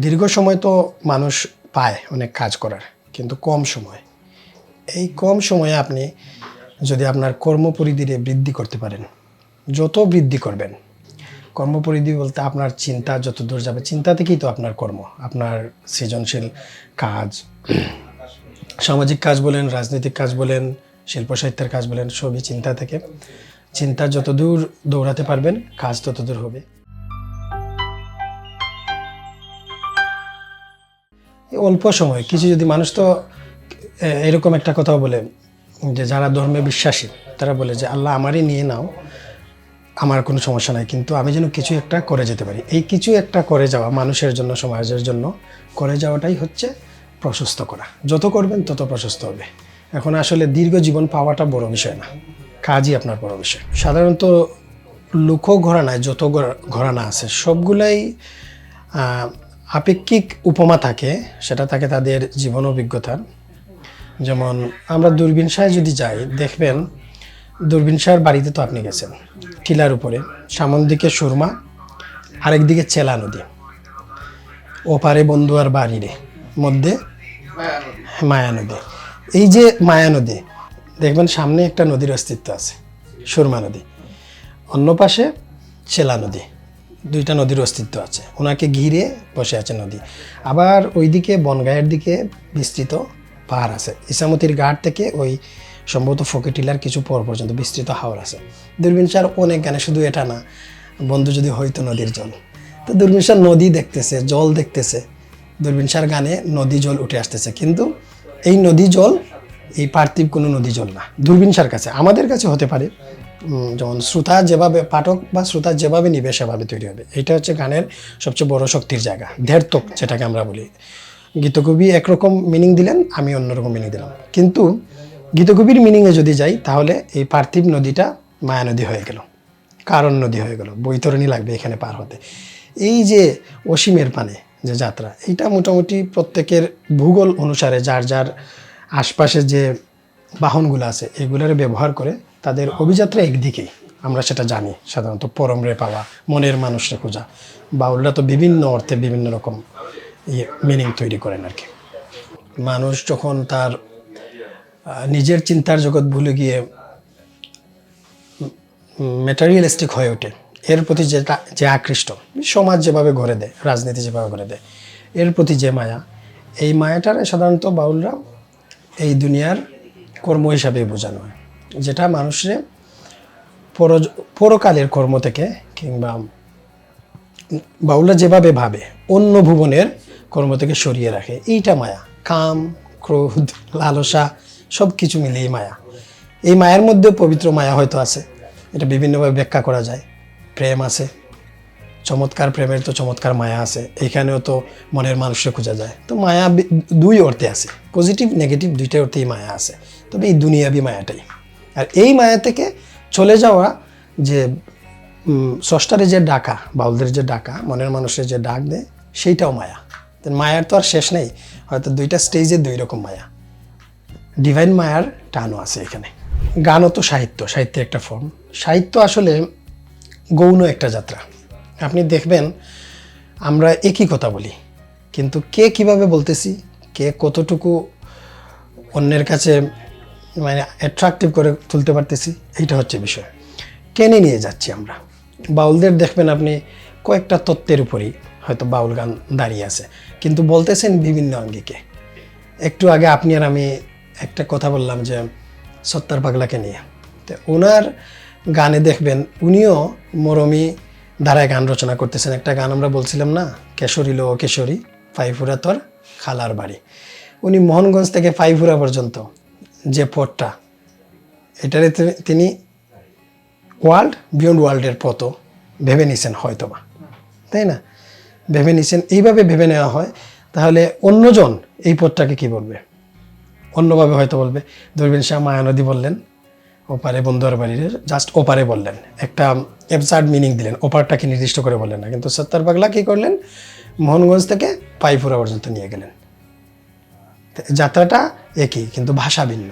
দীর্ঘ সময় তো মানুষ পায় অনেক কাজ করার, কিন্তু কম সময়। এই কম সময়ে আপনি যদি আপনার কর্মপরিধিরে বৃদ্ধি করতে পারেন, যত বৃদ্ধি করবেন, কর্মপরিধি বলতে আপনার চিন্তা যত দূর যাবে, চিন্তা থেকেই তো আপনার কর্ম, আপনার সৃজনশীল কাজ, সামাজিক কাজ বলেন, রাজনৈতিক কাজ বলেন, শিল্প সাহিত্যের কাজ বলেন, সবই চিন্তা থেকে। চিন্তা যত দূর দৌড়াতে পারবেন, কাজ তত দূর হবে। অল্প সময় কিছু যদি মানুষ তো এরকম একটা কথাও বলে যে যারা ধর্মে বিশ্বাসী তারা বলে যে আল্লাহ আমারই নিয়ে নাও, আমার কোনো সমস্যা নাই, কিন্তু আমি যেন কিছু একটা করে যেতে পারি। এই কিছু একটা করে যাওয়া, মানুষের জন্য, সমাজের জন্য করে যাওয়াটাই হচ্ছে প্রশস্ত করা। যত করবেন তত প্রশস্ত হবে। এখন আসলে দীর্ঘ জীবন পাওয়াটা বড় বিষয় না, কাজই আপনার বড় বিষয়। সাধারণত লোক ঘরানায় যত ঘরানা আছে সবগুলাই আপেক্ষিক উপমা থাকে, সেটা থাকে তাদের জীবন অভিজ্ঞতার। যেমন আমরা দূরবীন শাহে যদি যাই, দেখবেন দূরবীন শাহের বাড়িতে তো আপনি গেছেন, টিলার উপরে, সামন দিকে সুরমা, আরেক দিকে চেলা নদী, ওপারে বন্ধুয়ার বাড়িরে, মধ্যে মায়া নদী। এই যে মায়া নদী, দেখবেন সামনে একটা নদীর অস্তিত্ব আছে, সুরমা নদী, অন্য পাশে চেলা নদী, দুইটা নদীর অস্তিত্ব আছে, ওনাকে ঘিরে বসে আছে নদী। আবার ওইদিকে বনগাঁয়ের দিকে বিস্তৃত পাহাড় আছে, ইসামতির ঘাট থেকে ওই সম্ভবত ফকিটিলার কিছু পর পর্যন্ত বিস্তৃত হাওর আছে। দূরবীন শাহর অনেক গানে, শুধু এটা না, বন্ধু যদি হয়তো নদীর জল, তো দূরবীন শাহ নদী দেখতেছে, জল দেখতেছে, দূরবীন শাহর গানে নদী জল উঠে আসতেছে, কিন্তু এই নদী জল এই পার্থিব কোনো নদী জল না, দূরবীন শাহর কাছে। আমাদের কাছে হতে পারে, যেমন শ্রোতা যেভাবে, পাঠক বা শ্রোতা যেভাবে নিবে সেভাবে তৈরি হবে। এটা হচ্ছে গানের সবচেয়ে বড় শক্তির জায়গা, ধের্তক যেটাকে আমরা বলি। গীতকবি একরকম মিনিং দিলেন, আমি অন্যরকম মিনিং দিলাম, কিন্তু গীতকবির মিনিংয়ে যদি যাই তাহলে এই পার্থিব নদীটা মায়া নদী হয়ে গেল, কারণ নদী হয়ে গেল, বৈতরণী লাগবে এখানে পার হতে। এই যে অসীমের পানে যে যাত্রা, এইটা মোটামুটি প্রত্যেকের ভূগোল অনুসারে যার যার আশপাশে যে বাহনগুলো আছে এগুলোর ব্যবহার করে তাদের অভিযাত্রা একদিকেই, আমরা সেটা জানি। সাধারণত পরমরে পাওয়া, মনের মানুষরে খোঁজা, বাউলরা তো বিভিন্ন অর্থে বিভিন্ন রকম মিনিং তৈরি করেন আর কি। মানুষ যখন তার নিজের চিন্তার জগৎ ভুলে গিয়ে ম্যাটেরিয়ালিস্টিক হয়ে ওঠে, এর প্রতি যে আকৃষ্ট, সমাজ যেভাবে গড়ে দেয়, রাজনীতি যেভাবে গড়ে দেয়, এর প্রতি যে মায়া, এই মায়াটার সাধারণত বাউলরা এই দুনিয়ার কর্ম হিসাবে বোঝানো হয়, যেটা মানুষের পরকালের কর্ম থেকে, কিংবা বাউলরা যেভাবে ভাবে অন্য ভুবনের কর্ম থেকে সরিয়ে রাখে, এইটা মায়া। কাম, ক্রোধ, লালসা সব কিছু মিলিয়ে মায়া। এই মায়ের মধ্যে পবিত্র মায়া হয়তো আছে, এটা বিভিন্নভাবে ব্যাখ্যা করা যায়। প্রেম আছে, চমৎকার প্রেমের তো চমৎকার মায়া আছে, এখানেও তো মনের মানুষকে খোঁজা যায়। তো মায়া দুই অর্থে আছে, পজিটিভ নেগেটিভ দুইটা অর্থেই মায়া আছে, তবে এই দুনিয়াবি মায়াটাই। আর এই মায়া থেকে চলে যাওয়া, যে স্রষ্টারে যে ডাকা, বাউলদের যে ডাকা, মনের মানুষের যে ডাক দেয়, সেইটাও মায়া। মায়ার তো আর শেষ নেই, হয়তো দুইটা স্টেজে দুই রকম মায়া, ডিভাইন মায়ার টানও আছে এখানে। গানও তো সাহিত্য, সাহিত্যের একটা ফর্ম। সাহিত্য আসলে গৌণ একটা যাত্রা। আপনি দেখবেন আমরা একই কথা বলি, কিন্তু কে কিভাবে বলতেছি, কে কতটুকু অন্যের কাছে মানে অ্যাট্রাকটিভ করে তুলতে পারতেছি, এইটা হচ্ছে বিষয়। টেনে নিয়ে যাচ্ছি আমরা। বাউলদের দেখবেন আপনি কয়েকটা তত্ত্বের উপরই হয়তো বাউল গান দাঁড়িয়ে আছে, কিন্তু বলতেছেন বিভিন্ন আঙ্গিকে। একটু আগে আপনি আর আমি একটা কথা বললাম যে সত্তার পাগলাকে নিয়ে, তো ওনার গানে দেখবেন উনিও মরমী ধারায় গান রচনা করতেছেন। একটা গান আমরা বলছিলাম না, কেশরী লো কেশরী ফাইফুরা তোর খালার বাড়ি। উনি মোহনগঞ্জ থেকে ফাইফুরা পর্যন্ত যে পথটা, এটারে তিনি ওয়ার্ল্ড বিয়ন্ড ওয়ার্ল্ডের পথও ভেবে নিছেন হয়তোবা, তাই না? ভেবে নিছেন, এইভাবে ভেবে নেওয়া হয়, তাহলে অন্যজন এই পথটাকে কি বলবে? অন্যভাবে হয়তো বলবে। দূরবীন শাহ মায়ানদী বললেন, ওপারে বন্ধুয়ার বাড়ির, জাস্ট ওপারে বললেন, একটা অ্যাবসার্ড মিনিং দিলেন, ওপারটাকে নির্দিষ্ট করে বললেন না। কিন্তু সত্তার পাগলা কী করলেন, মোহনগঞ্জ থেকে পাইফুরা পর্যন্ত নিয়ে গেলেন। যাত্রাটা একই, কিন্তু ভাষা ভিন্ন।